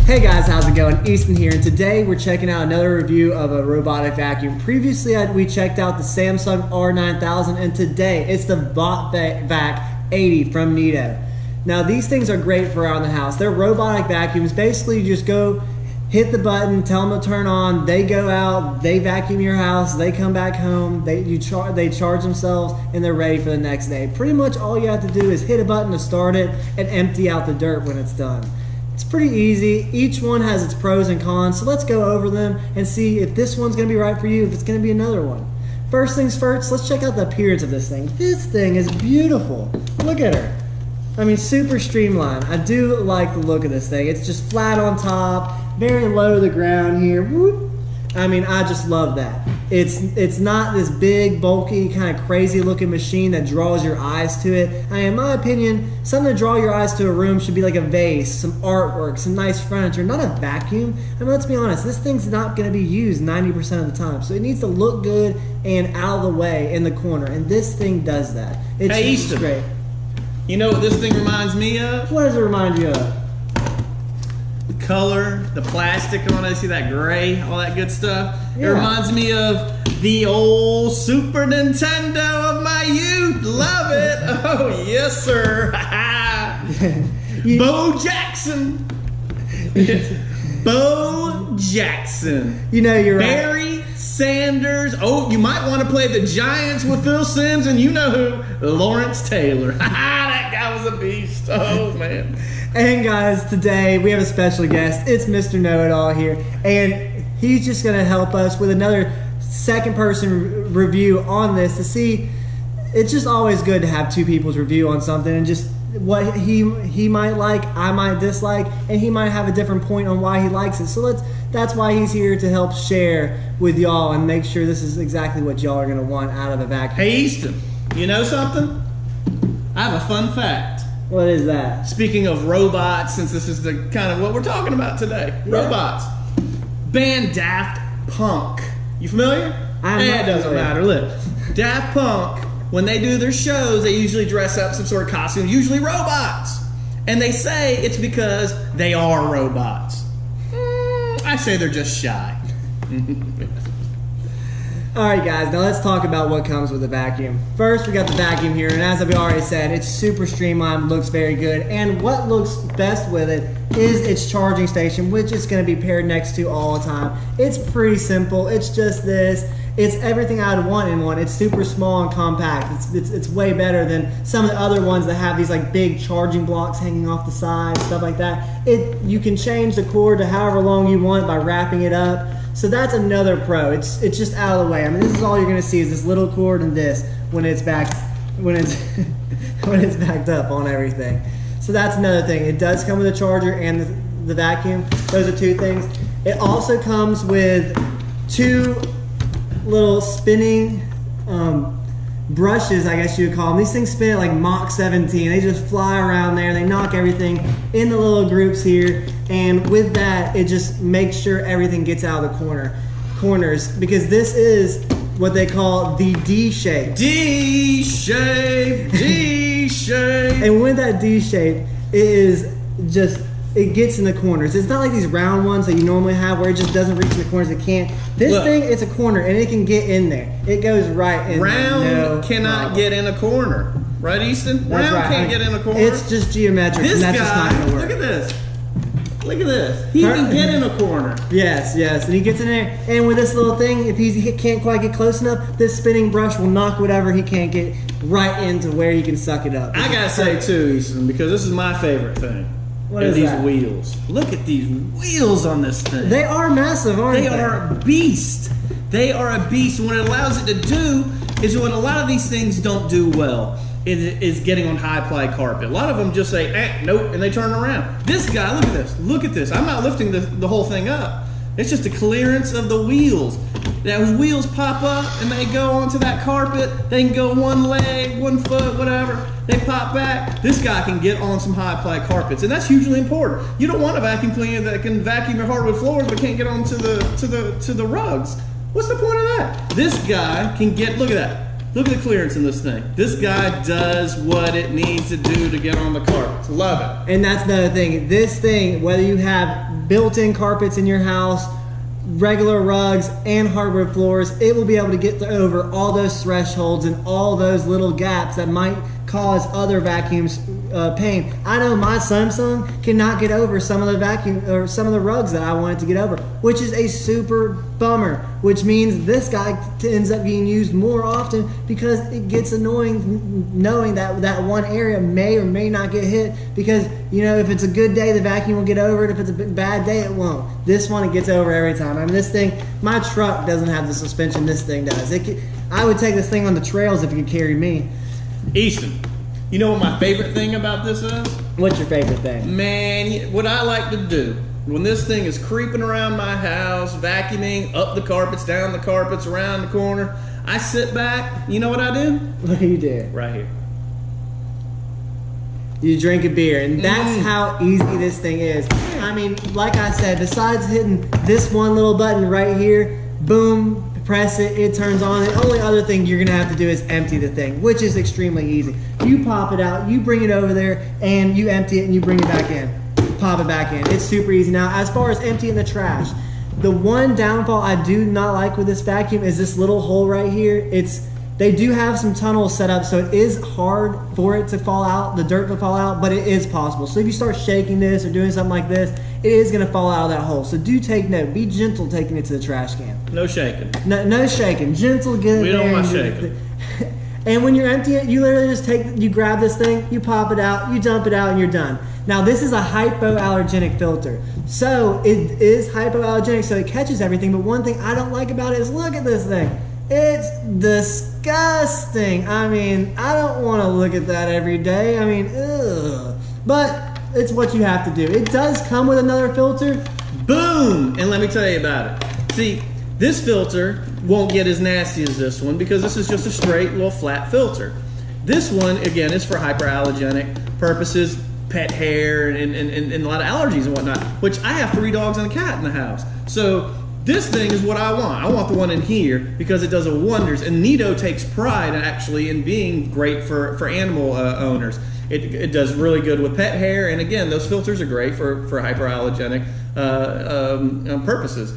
Hey guys, how's it going? Easton here, and today we're checking out another review of a robotic vacuum. Previously, we checked out the Samsung R9000, and today it's the botvac 80 from neato. Now, these things are great for around the house. They're robotic vacuums. Basically, you just go hit the button, tell them to turn on, they go out, they vacuum your house, they come back home, they charge themselves, and they're ready for the next day. Pretty much all you have to do is hit a button to start it and empty out the dirt when it's done. It's pretty easy. Each one has its pros and cons, so let's go over them and see if this one's going to be right for you, if it's going to be another one. First things first, let's check out the appearance of this thing. This thing is beautiful. Look at her. I mean, super streamlined. I do like the look of this thing. It's just flat on top, very low to the ground here. Whoop. I mean, I just love that. It's not this big, bulky, kind of crazy looking machine that draws your eyes to it. In my opinion, something to draw your eyes to a room should be like a vase, some artwork, some nice furniture, not a vacuum. I mean, let's be honest, this thing's not going to be used 90% of the time. So it needs to look good and out of the way in the corner. And this thing does that. It's great. You know what this thing reminds me of? What does it remind you of? The color, the plastic on it, see that gray, all that good stuff. Yeah. It reminds me of the old Super Nintendo of my youth. Love it. Oh, yes, sir. Bo Jackson. Bo Jackson. You know, you're right. Barry Sanders. Oh, you might want to play the Giants with Phil Simms, and you know who? Lawrence Taylor. That guy was a beast. Oh, man. And guys, today we have a special guest. It's Mr.Do-It-All here, and he's just going to help us with another second-person review on this to see. It's just always good to have two people's review on something, and just what he might like, I might dislike, and he might have a different point on why he likes it. So that's why he's here, to help share with y'all and make sure this is exactly what y'all are going to want out of a vacuum. Hey, Easton, you know something? I have a fun fact. What is that? Speaking of robots, since this is the kind of what we're talking about today. Yeah. Robots. Band Daft Punk. You familiar? It doesn't matter. Look, Daft Punk, when they do their shows, they usually dress up some sort of costume, usually robots. And they say it's because they are robots. I say they're just shy. Alright guys, now let's talk about what comes with the vacuum. First, we got the vacuum here, and as I've already said, it's super streamlined, looks very good, and what looks best with it is its charging station, which is going to be paired next to all the time. It's pretty simple. It's just this. It's everything I'd want in one. It's super small and compact. It's way better than some of the other ones that have these like big charging blocks hanging off the side, stuff like that. You can change the cord to however long you want by wrapping it up. So that's another pro. It's just out of the way. I mean, this is all you're gonna see is this little cord and this when it's backed up on everything. So that's another thing. It does come with a charger and the vacuum. Those are two things. It also comes with two little spinning brushes, I guess you would call them. These things spin at like Mach 17. They just fly around there. They knock everything in the little groups here, and with that, it just makes sure everything gets out of the corners, because this is what they call the D shape. D shape, D shape. And with that D shape, it gets in the corners. It's not like these round ones that you normally have where it just doesn't reach in the corners. It can't. This thing, it's a corner, and it can get in there. It goes right in there. Round cannot get in a corner. Right, Easton? Round can't get in a corner. It's just geometric, and that's just not going to work. Look at this. Look at this. He can get in a corner. Yes, and he gets in there, and with this little thing, if he can't quite get close enough, this spinning brush will knock whatever he can't get right into where he can suck it up. I gotta say too, Easton, because this is my favorite thing. What is these that? Wheels. Look at these wheels on this thing. They are massive, aren't they? They are a beast. They are a beast. What it allows it to do is what a lot of these things don't do well is getting on high-ply carpet. A lot of them just say, nope, and they turn around. This guy, look at this. Look at this. I'm not lifting the whole thing up. It's just a clearance of the wheels. Those wheels pop up and they go onto that carpet. They can go one leg, 1 foot, whatever. They pop back. This guy can get on some high-ply carpets, and that's hugely important. You don't want a vacuum cleaner that can vacuum your hardwood floors but can't get onto the rugs. What's the point of that? This guy can get. Look at that. Look at the clearance in this thing. This guy does what it needs to do to get on the carpet. Love it. And that's another thing. This thing, whether you have built-in carpets in your house, regular rugs, and hardwood floors, it will be able to get over all those thresholds and all those little gaps that might cause other vacuums pain. I know my Samsung cannot get over some of the vacuum or some of the rugs that I wanted to get over, which is a super bummer, which means this guy ends up being used more often because it gets annoying knowing that that one area may or may not get hit, because you know, if it's a good day the vacuum will get over it, if it's a bad day it won't. This one, it gets over every time. I mean, this thing, my truck doesn't have the suspension this thing does. I would take this thing on the trails if it could carry me. Easton, you know what my favorite thing about this is? What's your favorite thing? Man, what I like to do when this thing is creeping around my house, vacuuming up the carpets, down the carpets, around the corner, I sit back. You know what I do? What do you do? Right here. You drink a beer, and that's how easy this thing is. I mean, like I said, besides hitting this one little button right here, boom, press it, it turns on. The only other thing you're gonna have to do is empty the thing, which is extremely easy. You pop it out, you bring it over there, and you empty it and you bring it back in. Pop it back in. It's super easy. Now, as far as emptying the trash, the one downfall I do not like with this vacuum is this little hole right here. They do have some tunnels set up, so it is hard for it to fall out, the dirt to fall out, but it is possible. So if you start shaking this or doing something like this, it is gonna fall out of that hole. So do take note, be gentle taking it to the trash can. No shaking. No shaking, gentle, get it there. We don't want shaking. And when you're emptying it, you literally just you grab this thing, you pop it out, you dump it out, and you're done. Now this is a hypoallergenic filter. So it is hypoallergenic, so it catches everything, but one thing I don't like about it is look at this thing. It's disgusting. I mean, I don't want to look at that every day. I mean, ugh. But it's what you have to do. It does come with another filter. Boom! And let me tell you about it. See, this filter won't get as nasty as this one because this is just a straight little flat filter. This one, again, is for hyperallergenic purposes, pet hair, and a lot of allergies and whatnot, which I have 3 dogs and a cat in the house. So this thing is what I want. I want the one in here because it does wonders. And Neato takes pride actually in being great for animal owners. It does really good with pet hair, and again, those filters are great for hyperallergenic purposes.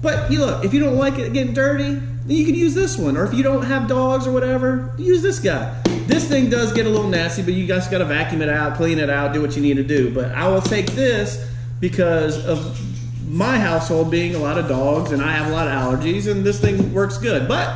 But you look, if you don't like it getting dirty, then you can use this one. Or if you don't have dogs or whatever, use this guy. This thing does get a little nasty, but you guys got to vacuum it out, clean it out, do what you need to do. But I will take this because of my household being a lot of dogs, and I have a lot of allergies, and this thing works good. But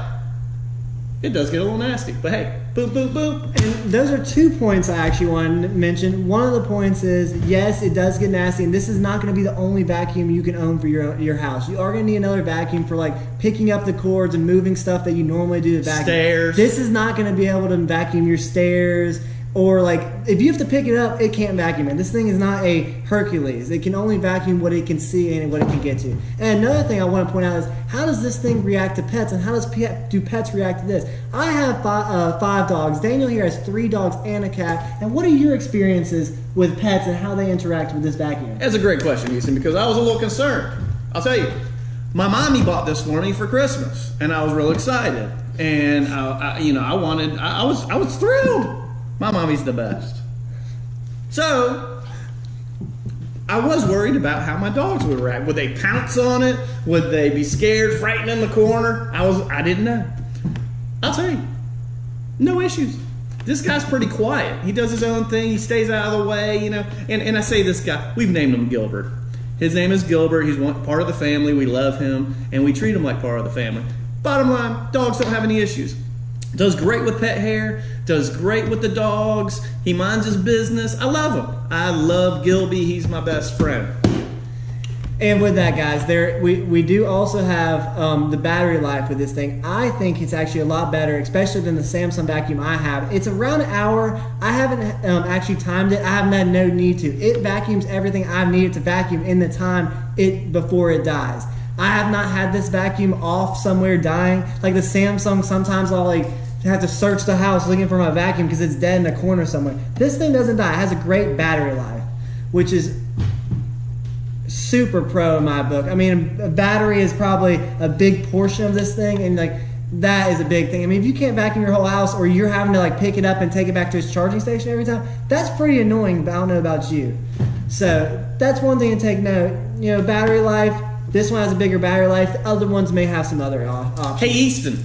it does get a little nasty. But hey, boom, boom, boom. And those are 2 points I actually wanted to mention. One of the points is, yes, it does get nasty, and this is not going to be the only vacuum you can own for your house. You are going to need another vacuum for like picking up the cords and moving stuff that you normally do to vacuum. Stairs. This is not going to be able to vacuum your stairs. Or like, if you have to pick it up, it can't vacuum it. This thing is not a Hercules. It can only vacuum what it can see and what it can get to. And another thing I want to point out is, how does this thing react to pets, and how do pets react to this? I have 5 dogs. Daniel here has 3 dogs and a cat. And what are your experiences with pets and how they interact with this vacuum? That's a great question, Houston, because I was a little concerned. I'll tell you, my mommy bought this for me for Christmas, and I was real excited. And I was thrilled. My mommy's the best. So I was worried about how my dogs would react. Would they pounce on it? Would they be scared, frightened in the corner? I didn't know. I'll tell you, no issues. This guy's pretty quiet. He does his own thing. He stays out of the way, you know. And I say this guy, we've named him Gilbert. His name is Gilbert. He's part of the family. We love him, and we treat him like part of the family. Bottom line, dogs don't have any issues. Does great with pet hair, does great with the dogs. He minds his business. I love him. I love Gilby. He's my best friend. And with that, guys, we do also have the battery life with this thing. I think it's actually a lot better, especially than the Samsung vacuum I have. It's around an hour. I haven't actually timed it. I haven't had no need to. It vacuums everything I've needed to vacuum in the time before it dies. I have not had this vacuum off somewhere dying. Like the Samsung, sometimes I'll have to search the house looking for my vacuum because it's dead in a corner somewhere. This thing doesn't die. It has a great battery life, which is super pro in my book. I mean, a battery is probably a big portion of this thing, and like that is a big thing. I mean, if you can't vacuum your whole house, or you're having to like pick it up and take it back to its charging station every time, that's pretty annoying. But I don't know about you. So that's one thing to take note. You know, battery life, this one has a bigger battery life. The other ones may have some other options. Hey, Easton,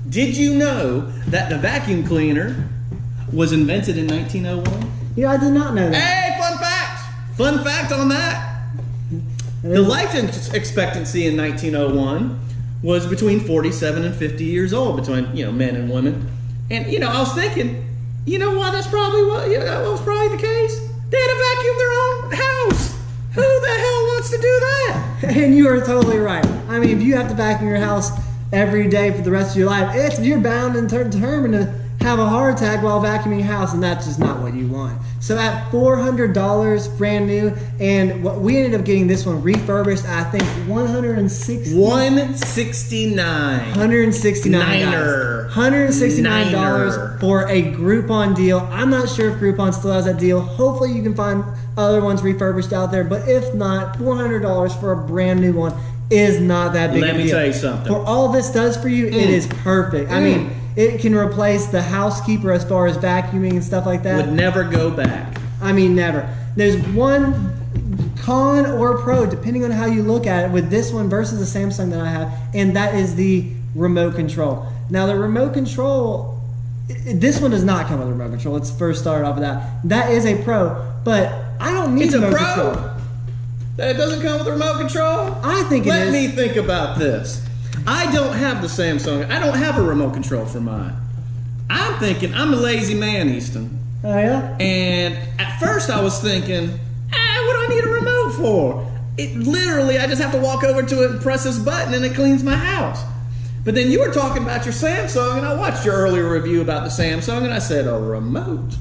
did you know that the vacuum cleaner was invented in 1901? Yeah, I did not know that. Hey, fun fact! Fun fact on that. The life expectancy in 1901 was between 47 and 50 years old, between, you know, men and women. And, you know, I was thinking, you know what, that was probably the case. They had to vacuum their own house. Who the hell wants to do that? And you are totally right. I mean, if you have to vacuum your house every day for the rest of your life, you're bound and determined to have a heart attack while vacuuming your house, and that's just not what you want. So at $400 brand new, and what we ended up getting this one refurbished, I think $169. $169 for a Groupon deal. I'm not sure if Groupon still has that deal. Hopefully you can find other ones refurbished out there, but if not, $400 for a brand new one is not that big of a deal. Let me tell you something. For all this does for you, it is perfect. I mean, it can replace the housekeeper as far as vacuuming and stuff like that. Would never go back. I mean, never. There's one con or pro, depending on how you look at it, with this one versus the Samsung that I have, and that is the remote control. Now, the remote control, this one does not come with a remote control. Let's first start off with that. That is a pro, but I don't need remote control. That it doesn't come with a remote control? I think it is. Let me think about this. I don't have the Samsung. I don't have a remote control for mine. I'm thinking, I'm a lazy man, Easton. Oh, yeah? And at first I was thinking, what do I need a remote for? It literally, I just have to walk over to it and press this button and it cleans my house. But then you were talking about your Samsung, and I watched your earlier review about the Samsung, and I said, a remote?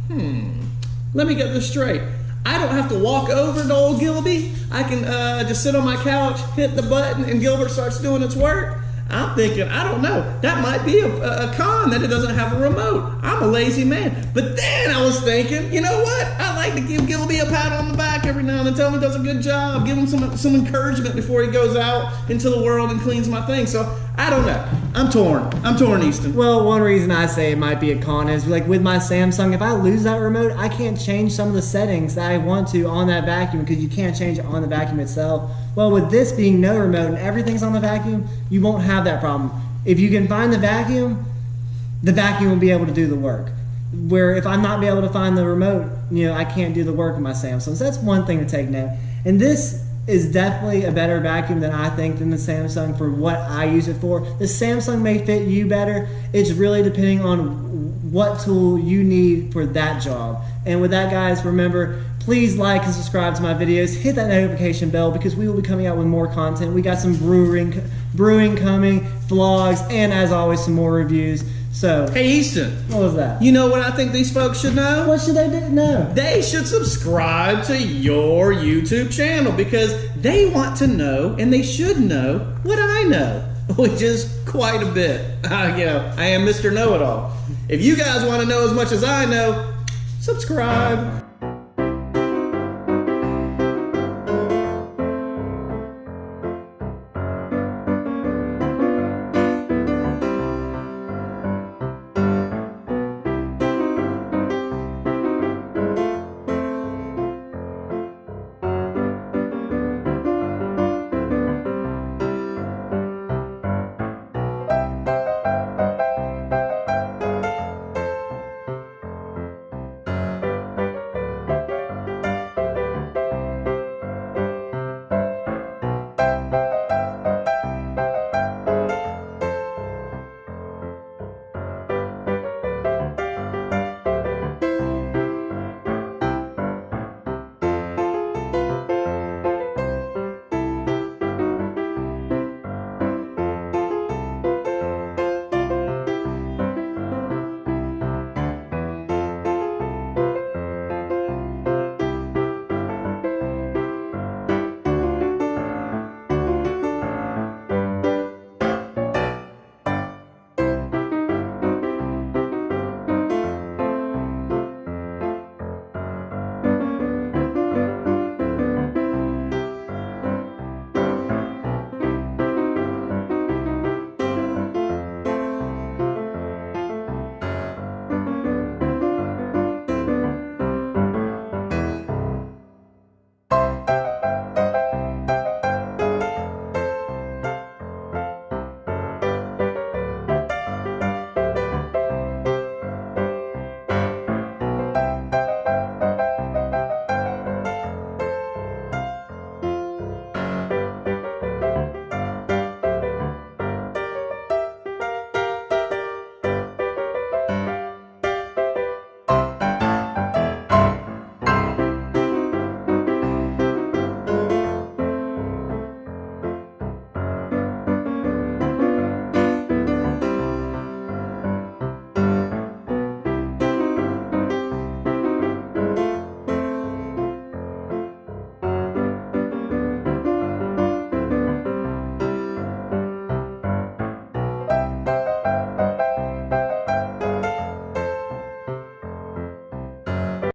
Let me get this straight. I don't have to walk over to old Gilby. I can just sit on my couch, hit the button, and Gilbert starts doing its work. I'm thinking, I don't know, that might be a con that it doesn't have a remote. I'm a lazy man. But then I was thinking, you know what? I like to give Gilby a pat on the back every now and then, tell him he does a good job, give him some encouragement before he goes out into the world and cleans my thing. So I don't know. I'm torn, Easton. Well, one reason I say it might be a con is, like with my Samsung, if I lose that remote, I can't change some of the settings that I want to on that vacuum, because you can't change it on the vacuum itself. Well, with this being no remote and everything's on the vacuum, you won't have that problem. If you can find the vacuum will be able to do the work. Where if I'm not be able to find the remote, you know, I can't do the work with my Samsung. So that's one thing to take note. And this is definitely a better vacuum than I think than the Samsung for what I use it for. The Samsung may fit you better. It's really depending on what tool you need for that job. And with that, guys, remember, please like and subscribe to my videos. Hit that notification bell, because we will be coming out with more content. We got some brewing coming, vlogs, and as always, some more reviews. So, hey, Easton. What was that? You know what I think these folks should know? What should they know? They should subscribe to your YouTube channel, because they want to know, and they should know, what I know, which is quite a bit. I am Mr. Know-It-All. If you guys want to know as much as I know, subscribe.